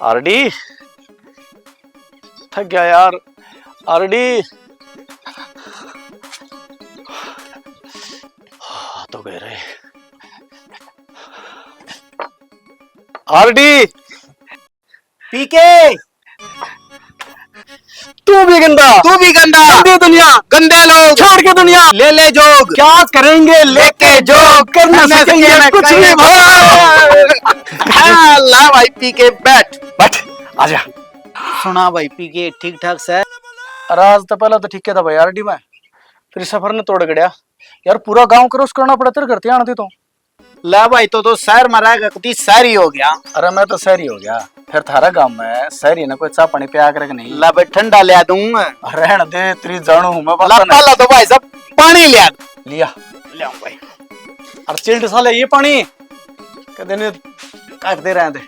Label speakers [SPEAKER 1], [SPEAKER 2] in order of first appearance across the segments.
[SPEAKER 1] RD थक गया यार। आरडी तो गए रहे। आरडी
[SPEAKER 2] पीके
[SPEAKER 1] तू भी गंदा,
[SPEAKER 2] तू भी गंदा,
[SPEAKER 1] गंदी दुनिया,
[SPEAKER 2] गंदे लोग,
[SPEAKER 1] छोड़ के दुनिया,
[SPEAKER 2] ले ले जोग,
[SPEAKER 1] क्या करेंगे लेके जो कर न सकेंगे कुछ भी
[SPEAKER 2] हाँ, ला भाई पीके बैठ
[SPEAKER 1] बैठ आजा।
[SPEAKER 2] सुना भाई पीके ठीक ठाक से।
[SPEAKER 1] अरे आज तो पहला तो ठीक है था भाई आरडी में, फिर सफर ने तोड़ गया यार। पूरा गांव क्रॉस करना पड़ा तेरे करते आना तो।
[SPEAKER 2] ला भाई तो शहर में रहेगा कति शहरी हो गया।
[SPEAKER 1] अरे मैं तो शहरी हो गया, फिर थारा गांव में शहरी ने कोई चाह पानी पिया कर नहीं।
[SPEAKER 2] ला भाई ठंडा ले दूंगा।
[SPEAKER 1] रहने दे तेरी जानू हूं मैं।
[SPEAKER 2] ला पहला तो भाई सब पानी ले
[SPEAKER 1] लिया
[SPEAKER 2] ले भाई।
[SPEAKER 1] और चिल्ड साले ये पानी कदे ने काट दे रहे थे।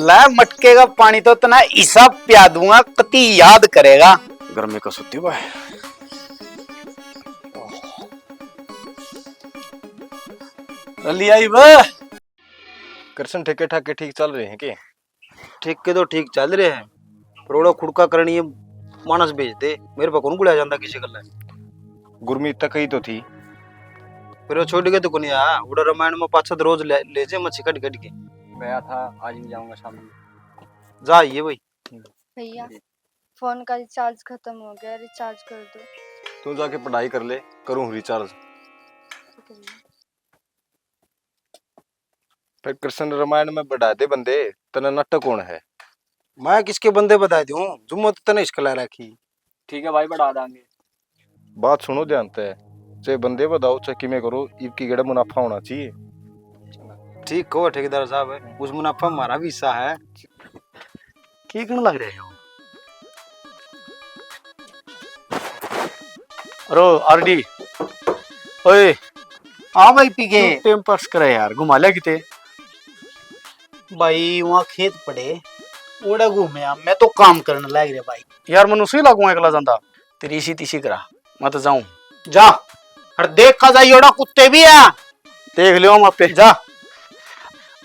[SPEAKER 2] ला मटके का पानी तो इतना ईसा पिया दूंगा कति याद करेगा।
[SPEAKER 1] गर्मी को सुती हुआ है। लिया ही वह
[SPEAKER 3] कृष्ण ठेके ठाके ठीक चल रहे हैं के?
[SPEAKER 2] ठीक के तो ठीक चल रहे हैं, रोड़ा खुड़का करनी है मानस भेज दे। मेरे पर कौन गुड़िया जाता किसी गल
[SPEAKER 3] गुरमीत तक ही तो थी,
[SPEAKER 2] फिर वो छोड़ के तो कौन आया। उड़ा रामायण में 5-7 रोज ले जे मच्छी कट कट के
[SPEAKER 1] गया था। आज नहीं जाऊंगा शाम में।
[SPEAKER 2] जा ये भाई।
[SPEAKER 4] भैया फोन का रिचार्ज खत्म हो गया, रिचार्ज कर दो।
[SPEAKER 3] तू जाके पढ़ाई कर ले, करूँ रिचार्ज। फिर कृष्ण रामायण में बढ़ा दे बंदे। तना नाटक कौन है?
[SPEAKER 2] मैं किसके बंदे बता दूं, जुम्मो तो तने इसकला रखी।
[SPEAKER 1] ठीक है भाई बढ़ा देंगे।
[SPEAKER 3] बात सुनो ध्यान से, चाहे बंदे बताओ चाहे किमें करो, ईब की गड़ा मुनाफा होना चाहिए।
[SPEAKER 2] ठीक कहो ठेकेदार साहब है, उस मुनाफा हमारा भी हिस्सा है।
[SPEAKER 1] की कहने लग रहे हो? अरे आरडी ओए
[SPEAKER 2] हाँ भाई पीके
[SPEAKER 1] टाइम पास करे यार, घुमा लिया किते।
[SPEAKER 2] भाई वहाँ खेत पड़े ओड़ा घूमे आ, मैं तो काम करने लग रहा भाई।
[SPEAKER 1] यार मनुष्य ही लागू एकला जानता तेरी इसी तीसी करा। मैं तो जाऊं।
[SPEAKER 2] जा अरे देख का जाइए ओड़ा कुत्ते भी है।
[SPEAKER 1] देख लियो वहां पे
[SPEAKER 2] जा।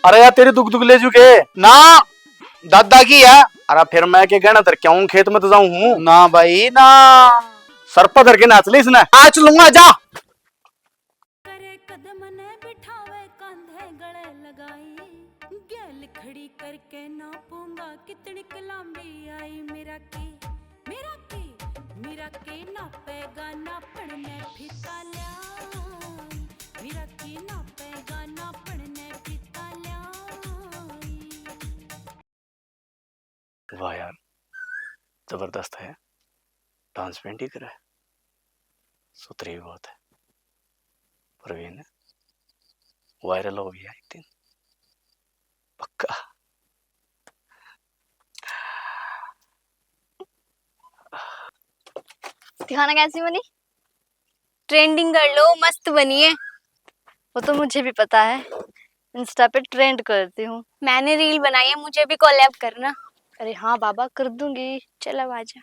[SPEAKER 1] अरे यार तेरी दुख दुख ले चुके
[SPEAKER 2] ना दादा की है।
[SPEAKER 1] अरे फिर मैं क्या कहना तेरे क्यों खेत में तो जाऊं हूं।
[SPEAKER 2] ना भाई ना
[SPEAKER 1] सर पर धर के नाच ले इसने।
[SPEAKER 2] आज लूंगा जा।
[SPEAKER 5] करे कदम ने बिठावे कंधे गले लगाई, गैल खड़ी करके नापूंगा कितनी लंबी आई। मेरा के नापेगा नापण ने फिता ल्याई, मेरा के नापेगा नापण ने फिता ल्याई।
[SPEAKER 1] वाह यार जबरदस्त है, डांस पेंट ही करे, सुथरी भी बहुत है। प्रवीण वायरल हो गया एक दिन पक्का।
[SPEAKER 4] दिखाना कैसी बनी, ट्रेंडिंग कर लो, मस्त बनी है। वो तो मुझे भी पता है, इंस्टा पे ट्रेंड करती हूँ। मैंने रील बनाई है, मुझे भी कोलैब करना। अरे हाँ बाबा कर दूंगी, चल अब आजा।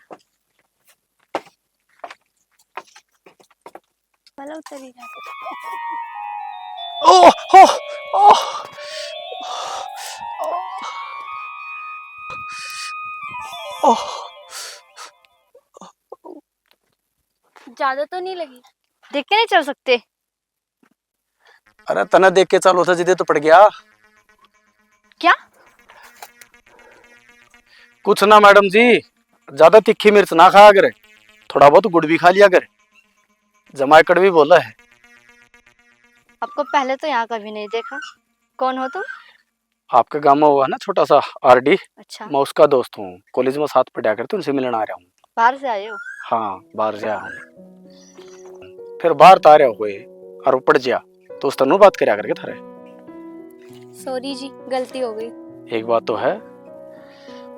[SPEAKER 4] वाला उतर ही जाता।
[SPEAKER 1] ओह हो ओह ओह
[SPEAKER 4] ज्यादा तो नहीं लगी, देख के नहीं चल सकते।
[SPEAKER 1] अरे तना देख के चालू था जिदे तो पड़ गया।
[SPEAKER 4] क्या
[SPEAKER 1] कुछ ना मैडम जी, ज्यादा तीखी मिर्च ना खाया करे, थोड़ा बहुत गुड़ भी खा लिया करे। जमाई कड़वी बोला है।
[SPEAKER 4] आपको पहले तो यहाँ कभी नहीं देखा, कौन हो तुम?
[SPEAKER 1] आपके गांव में हुआ ना छोटा सा आरडी,
[SPEAKER 4] अच्छा
[SPEAKER 1] मैं उसका दोस्त हूँ, कॉलेज में साथ पढ़ा करते उनसे मिलने आ रहा हूँ।
[SPEAKER 4] बाहर से आए हो?
[SPEAKER 1] हाँ बाहर से आया हूँ। फिर बाहर तारे हुए और ऊपर जा तो उस तनु बात करा करके थारे।
[SPEAKER 4] सॉरी जी, गलती हो गई।
[SPEAKER 1] एक बात तो है,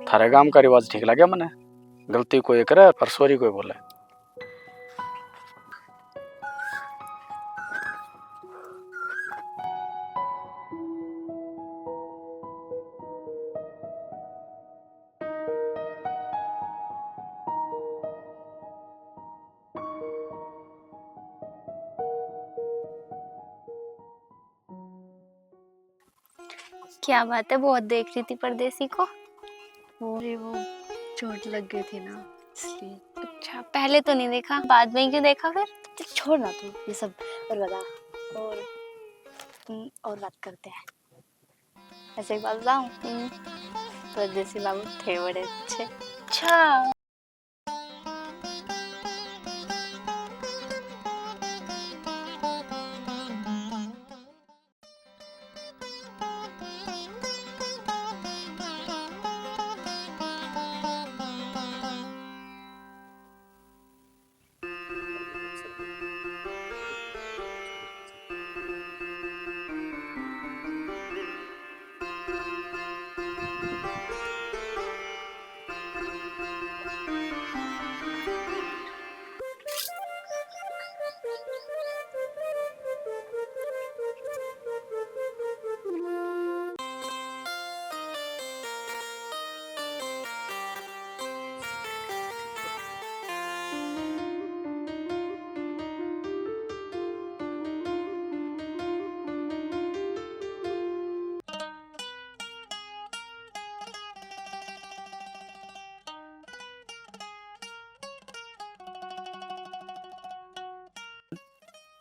[SPEAKER 1] थारे गांव का रिवाज ठीक लगा मने, गलती कोई करे पर सॉरी कोई बोले।
[SPEAKER 4] क्या बात है, बहुत देख रही थी परदेसी को। अरे वो चोट लग गई थी ना, इसलिए। अच्छा, पहले तो नहीं देखा, बाद में क्यों देखा फिर? चल छोड़ ना तू ये सब, और बता। और बात करते हैं। ऐसे एक बात बताऊं, परदेसी बाबू थे बड़े अच्छे। अच्छा।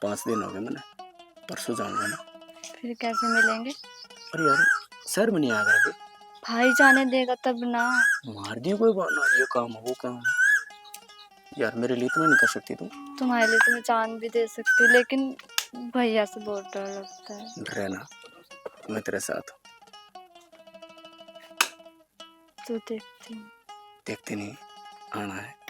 [SPEAKER 1] पाँच दिन हो गए मैंने, परसों जाऊंगा ना।
[SPEAKER 4] फिर कैसे मिलेंगे?
[SPEAKER 1] अरे यार शहर में नहीं आ गए।
[SPEAKER 4] भाई जाने देगा तब ना।
[SPEAKER 1] मार दियो कोई बहाना, ये काम वो काम। यार मेरे लिए इतना नहीं कर सकती तुम?
[SPEAKER 4] तुम्हारे लिए तो मैं जान भी दे सकती हूँ, लेकिन भैया से बहुत डर लगता है।
[SPEAKER 1] रहना, मैं तेरे साथ हूँ।
[SPEAKER 4] तो देखती हूँ।
[SPEAKER 1] देखती नहीं, आना है।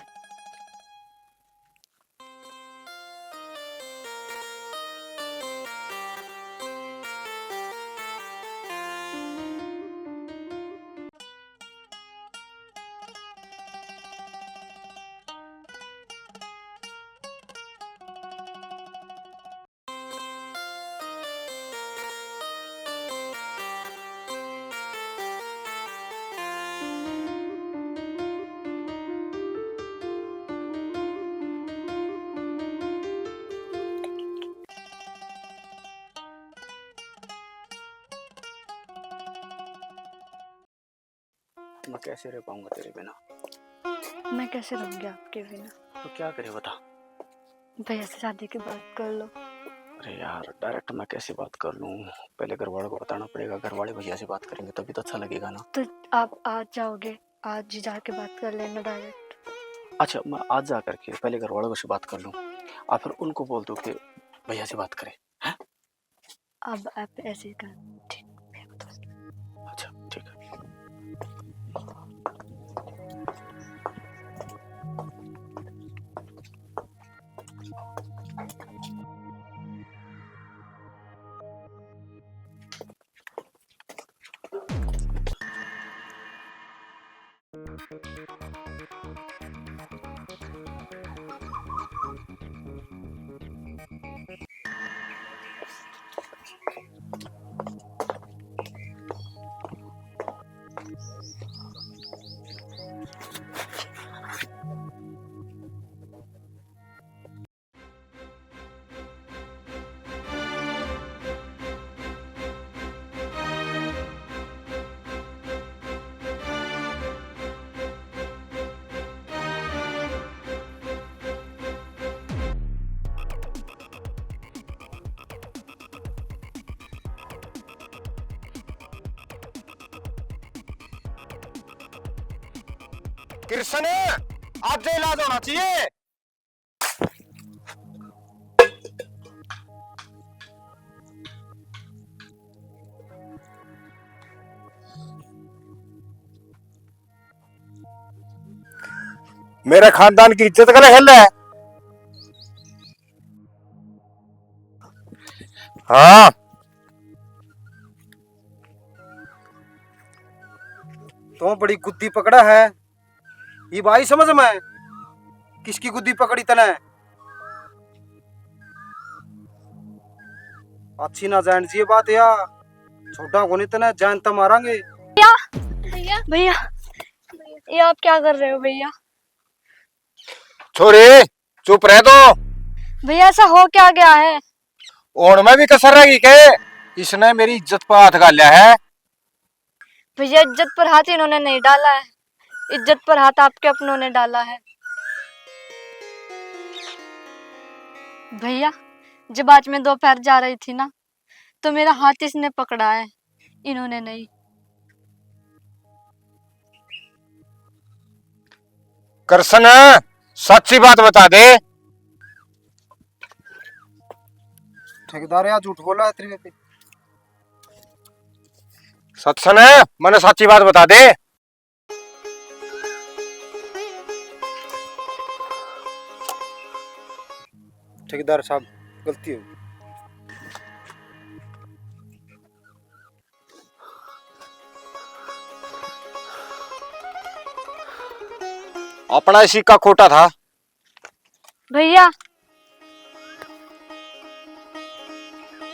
[SPEAKER 1] मैं कैसे रह पाऊंगा तेरे बिना?
[SPEAKER 4] मैं कैसे रहूंगी आपके बिना?
[SPEAKER 1] तो क्या करे बता।
[SPEAKER 4] भैया से शादी की बात कर लो।
[SPEAKER 1] अरे यार डायरेक्ट मैं कैसे बात कर लूँ? पहले घर वालों को बताना पड़ेगा, घर वाले भैया से बात करेंगे तभी तो अच्छा लगेगा ना।
[SPEAKER 4] तो आप आज जाओगे? आज ही जाके बात कर लेना डायरेक्ट।
[SPEAKER 1] अच्छा मैं आज जा करके पहले घर वालों से बात कर लूँ और फिर उनको बोल दूँ कि भैया से बात करें। हैं?
[SPEAKER 4] अब आप ऐसे ही कर। ठीक।
[SPEAKER 1] अच्छा ठीक है।
[SPEAKER 3] कृष्ण आज इलाज होना चाहिए। मेरे खानदान की इज्जत का हिल है। हाँ
[SPEAKER 2] तो बड़ी गुद्दी पकड़ा है ये भाई, समझ में किसकी गुद्दी पकड़ी तने? अच्छी ना जान जी बात या छोटा को नहीं तने जान तो मारांगे।
[SPEAKER 4] भैया भैया ये आप क्या कर रहे हो भैया?
[SPEAKER 3] छोरे चुप रह दो।
[SPEAKER 4] भैया ऐसा हो क्या गया है?
[SPEAKER 3] और मैं भी कसर रहेगी के? इसने मेरी इज्जत पर हाथ डाला है।
[SPEAKER 4] भैया इज्जत पर हाथ इन्होंने नहीं डाला है, इज्जत पर हाथ आपके अपनों ने डाला है। भैया, जब आज मैं दोपहर जा रही थी ना, तो मेरा हाथ इसने पकड़ा है, इन्होंने नहीं।
[SPEAKER 3] करसन, सच्ची बात बता दे।
[SPEAKER 2] ठेकेदार यहाँ झूठ बोला है तेरे पे।
[SPEAKER 3] सत्सन है, मैंने सच्ची बात बता दे।
[SPEAKER 2] ठेकेदार साहब, गलती हो गई।
[SPEAKER 3] अपना सिक्का खोटा था।
[SPEAKER 4] भैया,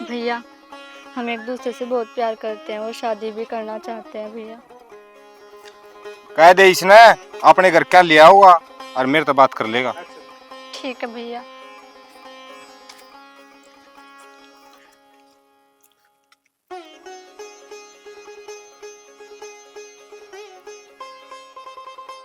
[SPEAKER 4] भैया, हम एक दूसरे से बहुत प्यार करते हैं और शादी भी करना चाहते हैं भैया।
[SPEAKER 3] कह दे इसने अपने घर क्या लिया हुआ और मेरे तो बात कर लेगा।
[SPEAKER 4] ठीक है भैया।